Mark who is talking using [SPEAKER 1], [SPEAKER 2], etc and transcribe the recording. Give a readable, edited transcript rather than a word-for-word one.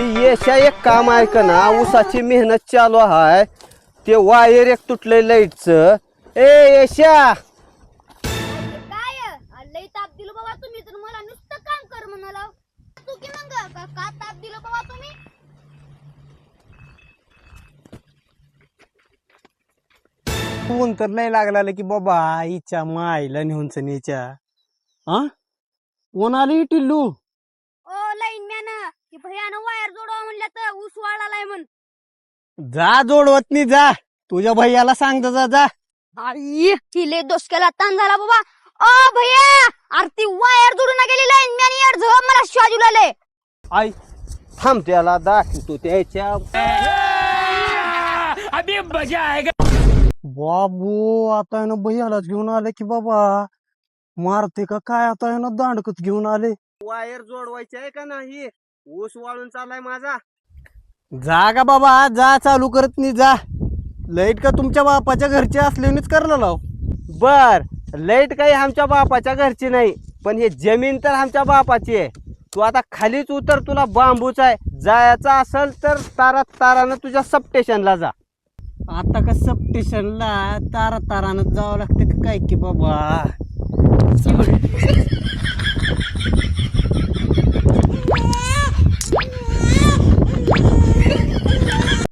[SPEAKER 1] ती येशा एक काम ऐक ना, ऊसाची मेहनत चालू आहे, ते वायर एक तुटलंय लाईटचं. ए येशा,
[SPEAKER 2] काय लई ताप दिलं बाबा तुम्ही तर मला नुसतं काम कर म्हणाला. तू की मग का ताप दिलं बाबा तुम्ही?
[SPEAKER 3] फोन तर नाही लागला की बाबा आईच्या माईला नेऊन सनीच्या. हा कोण आली टिल्लू?
[SPEAKER 2] ओ लाईन मॅन की भयानं वायर जोडवा म्हणलं तर ऊस वाळालाय म्हण.
[SPEAKER 3] जा जोडवत नाही, जा तुझ्या भैयाला सांग जा जा.
[SPEAKER 2] आई तिले दोसक्याला ताण झाला बाबा. ओ भैया आरती वायर जोडून गेली लाईन मॅन यार झोप मला शिवाजीलाले.
[SPEAKER 1] आई थांब, त्याला दाखवतो त्याच्या.
[SPEAKER 3] बाबू आता आहे ना भैयालाच घेऊन आले की बाबा, मारते का काय आता आहे ना दांडकच घेऊन आले.
[SPEAKER 1] वायर जोडवायची आहे का नाही? ऊस वाळून चाललाय माझा.
[SPEAKER 3] जा का बाबा, जा चालू करत नाही, जा. लाईट का तुमच्या बापाच्या घरचे असल्यानेच करला लाव.
[SPEAKER 1] बर, लाईट काही आमच्या बापाच्या घरची नाही, पण हे जमीन तर आमच्या बापाची आहे. तू आता खालीच उतर, तुला बांबूच आहे. जायचं असेल तर तारानं तुझ्या सब स्टेशनला जा.
[SPEAKER 3] आता का सब स्टेशनला तारानं जावं लागतं का काय की बाबा?